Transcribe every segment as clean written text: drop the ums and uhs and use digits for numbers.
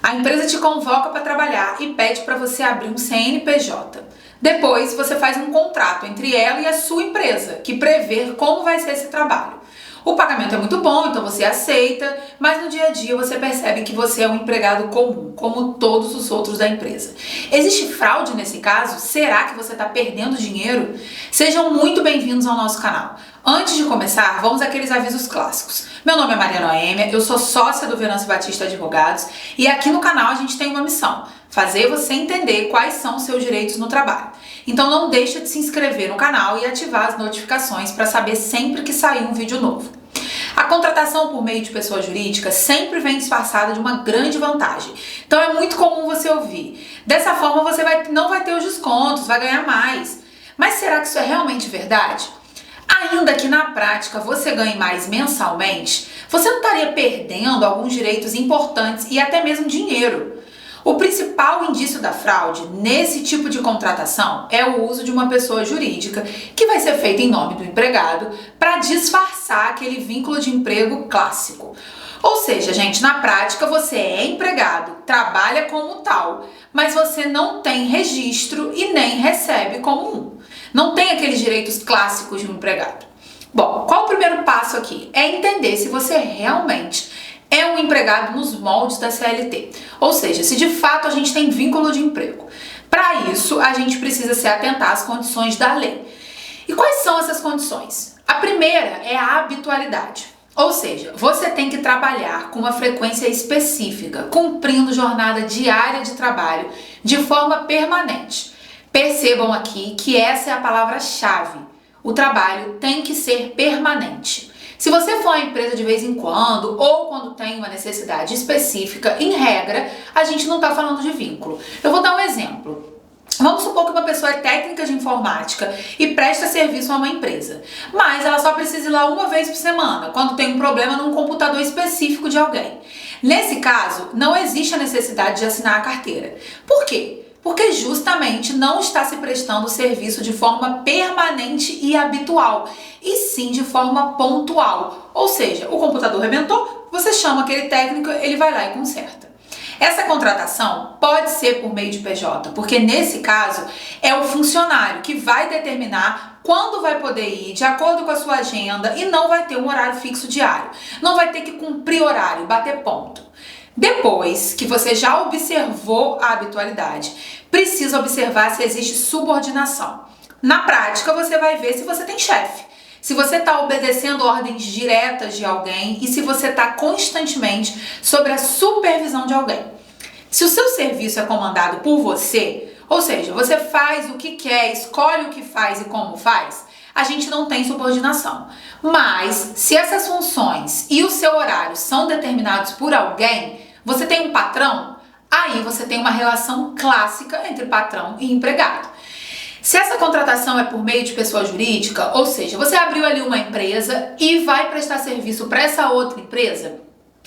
A empresa te convoca para trabalhar e pede para você abrir um CNPJ. Depois, você faz um contrato entre ela e a sua empresa, que prevê como vai ser esse trabalho. O pagamento é muito bom, então você aceita, mas no dia a dia você percebe que você é um empregado comum, como todos os outros da empresa. Existe fraude nesse caso? Será que você está perdendo dinheiro? Sejam muito bem-vindos ao nosso canal. Antes de começar, vamos àqueles avisos clássicos. Meu nome é Maria Noêmia, eu sou sócia do Venâncio Batista Advogados e aqui no canal a gente tem uma missão: fazer você entender quais são os seus direitos no trabalho. Então não deixa de se inscrever no canal e ativar as notificações para saber sempre que sair um vídeo novo. A contratação por meio de pessoa jurídica sempre vem disfarçada de uma grande vantagem. Então é muito comum você ouvir: dessa forma você não vai ter os descontos, vai ganhar mais. Mas será que isso é realmente verdade? Ainda que na prática você ganhe mais mensalmente, você não estaria perdendo alguns direitos importantes e até mesmo dinheiro. O principal indício da fraude nesse tipo de contratação é o uso de uma pessoa jurídica que vai ser feita em nome do empregado para disfarçar aquele vínculo de emprego clássico. Ou seja, gente, na prática você é empregado, trabalha como tal, mas você não tem registro e nem recebe como um. Não tem aqueles direitos clássicos de um empregado. Bom, qual o primeiro passo aqui? É entender se você realmente é um empregado nos moldes da CLT, ou seja, se de fato a gente tem vínculo de emprego. Para isso, a gente precisa se atentar às condições da lei. E quais são essas condições? A primeira é a habitualidade, ou seja, você tem que trabalhar com uma frequência específica, cumprindo jornada diária de trabalho de forma permanente. Percebam aqui que essa é a palavra-chave. O trabalho tem que ser permanente. Se você for à empresa de vez em quando ou quando tem uma necessidade específica, em regra, a gente não está falando de vínculo. Eu vou dar um exemplo. Vamos supor que uma pessoa é técnica de informática e presta serviço a uma empresa, mas ela só precisa ir lá uma vez por semana, quando tem um problema num computador específico de alguém. Nesse caso, não existe a necessidade de assinar a carteira. Por quê? Porque justamente não está se prestando o serviço de forma permanente e habitual, e sim de forma pontual. Ou seja, o computador rebentou, você chama aquele técnico, ele vai lá e conserta. Essa contratação pode ser por meio de PJ, porque nesse caso é o funcionário que vai determinar quando vai poder ir, de acordo com a sua agenda, e não vai ter um horário fixo diário. Não vai ter que cumprir horário, bater ponto. Depois que você já observou a habitualidade, precisa observar se existe subordinação. Na prática, você vai ver se você tem chefe, se você está obedecendo ordens diretas de alguém e se você está constantemente sob a supervisão de alguém. Se o seu serviço é comandado por você, ou seja, você faz o que quer, escolhe o que faz e como faz, a gente não tem subordinação. Mas se essas funções e o seu horário são determinados por alguém, você tem um patrão, aí você tem uma relação clássica entre patrão e empregado. Se essa contratação é por meio de pessoa jurídica, ou seja, você abriu ali uma empresa e vai prestar serviço para essa outra empresa,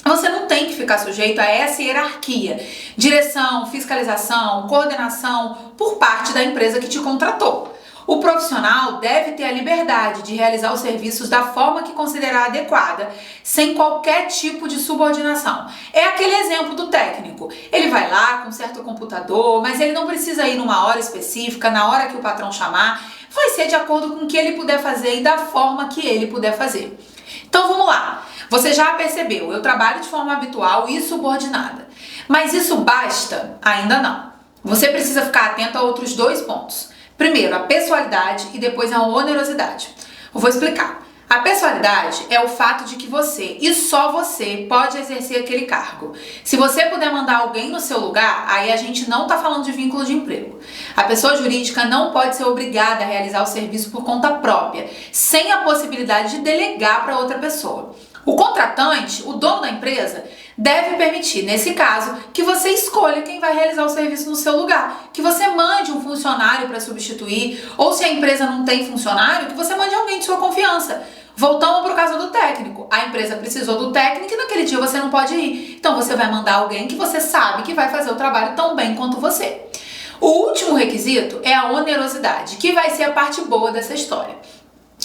você não tem que ficar sujeito a essa hierarquia, direção, fiscalização, coordenação por parte da empresa que te contratou. O profissional deve ter a liberdade de realizar os serviços da forma que considerar adequada, sem qualquer tipo de subordinação. É aquele exemplo do técnico. Ele vai lá, conserta o computador, mas ele não precisa ir numa hora específica, na hora que o patrão chamar. Vai ser de acordo com o que ele puder fazer e da forma que ele puder fazer. Então vamos lá. Você já percebeu, eu trabalho de forma habitual e subordinada. Mas isso basta? Ainda não. Você precisa ficar atento a outros dois pontos. Primeiro, a pessoalidade e depois a onerosidade. Eu vou explicar. A pessoalidade é o fato de que você, e só você, pode exercer aquele cargo. Se você puder mandar alguém no seu lugar, aí a gente não está falando de vínculo de emprego. A pessoa jurídica não pode ser obrigada a realizar o serviço por conta própria, sem a possibilidade de delegar para outra pessoa. O contratante, o dono da empresa, deve permitir, nesse caso, que você escolha quem vai realizar o serviço no seu lugar, que você mande um funcionário para substituir, ou se a empresa não tem funcionário, que você mande alguém de sua confiança. Voltamos para o caso do técnico. A empresa precisou do técnico e naquele dia você não pode ir. Então você vai mandar alguém que você sabe que vai fazer o trabalho tão bem quanto você. O último requisito é a onerosidade, que vai ser a parte boa dessa história.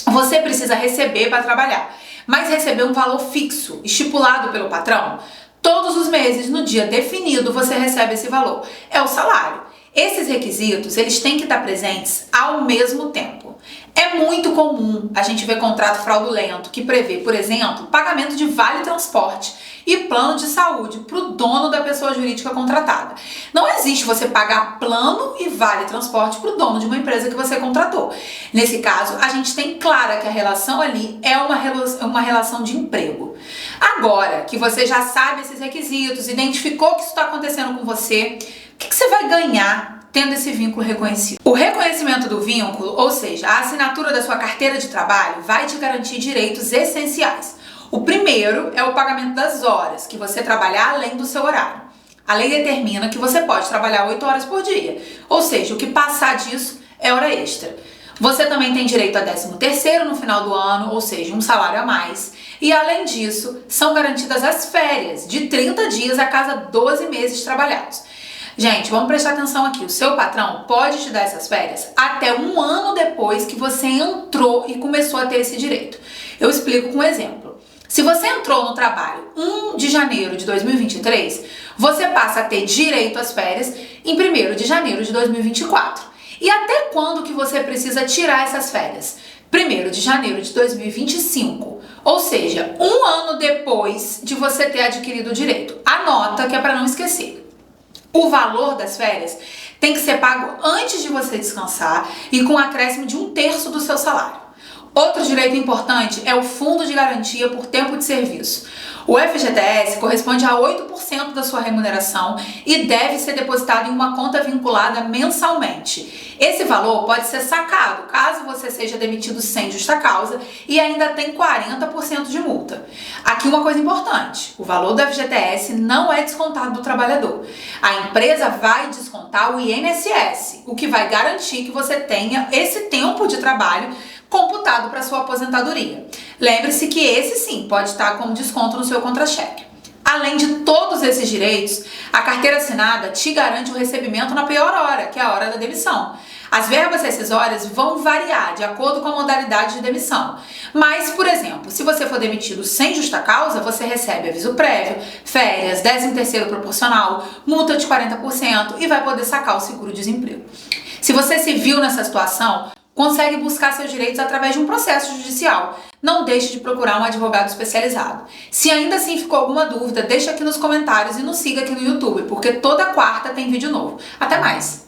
Você precisa receber para trabalhar, mas receber um valor fixo, estipulado pelo patrão. Todos os meses, no dia definido, você recebe esse valor. É o salário. Esses requisitos, eles têm que estar presentes ao mesmo tempo. É muito comum a gente ver contrato fraudulento que prevê, por exemplo, pagamento de vale transporte e plano de saúde para o dono da pessoa jurídica contratada. Não existe você pagar plano e vale transporte para o dono de uma empresa que você contratou. Nesse caso, a gente tem clara que a relação ali é uma relação de emprego. Agora que você já sabe esses requisitos, identificou que isso está acontecendo com você, o que você vai ganhar tendo esse vínculo reconhecido? O reconhecimento do vínculo, ou seja, a assinatura da sua carteira de trabalho, vai te garantir direitos essenciais. O primeiro é o pagamento das horas que você trabalhar além do seu horário. A lei determina que você pode trabalhar 8 horas por dia, ou seja, o que passar disso é hora extra. Você também tem direito a 13º no final do ano, ou seja, um salário a mais. E além disso, são garantidas as férias de 30 dias a cada 12 meses trabalhados. Gente, vamos prestar atenção aqui. O seu patrão pode te dar essas férias até 1 ano depois que você entrou e começou a ter esse direito. Eu explico com um exemplo. Se você entrou no trabalho 1 de janeiro de 2023, você passa a ter direito às férias em 1º de janeiro de 2024. E até quando que você precisa tirar essas férias? 1º de janeiro de 2025. Ou seja, 1 ano depois de você ter adquirido o direito. Anota que é para não esquecer. O valor das férias tem que ser pago antes de você descansar e com um acréscimo de 1/3 do seu salário. Outro direito importante é o Fundo de Garantia por Tempo de Serviço. O FGTS corresponde a 8% da sua remuneração e deve ser depositado em uma conta vinculada mensalmente. Esse valor pode ser sacado caso você seja demitido sem justa causa e ainda tem 40% de multa. Aqui uma coisa importante, o valor do FGTS não é descontado do trabalhador. A empresa vai descontar o INSS, o que vai garantir que você tenha esse tempo de trabalho computado para sua aposentadoria. Lembre-se que esse sim pode estar com desconto no seu contra-cheque. Além de todos esses direitos, a carteira assinada te garante o recebimento na pior hora, que é a hora da demissão. As verbas rescisórias vão variar de acordo com a modalidade de demissão. Mas, por exemplo, se você for demitido sem justa causa, você recebe aviso prévio, férias, 13º proporcional, multa de 40% e vai poder sacar o seguro-desemprego. Se você se viu nessa situação, consegue buscar seus direitos através de um processo judicial. Não deixe de procurar um advogado especializado. Se ainda assim ficou alguma dúvida, deixa aqui nos comentários e nos siga aqui no YouTube, porque toda quarta tem vídeo novo. Até mais!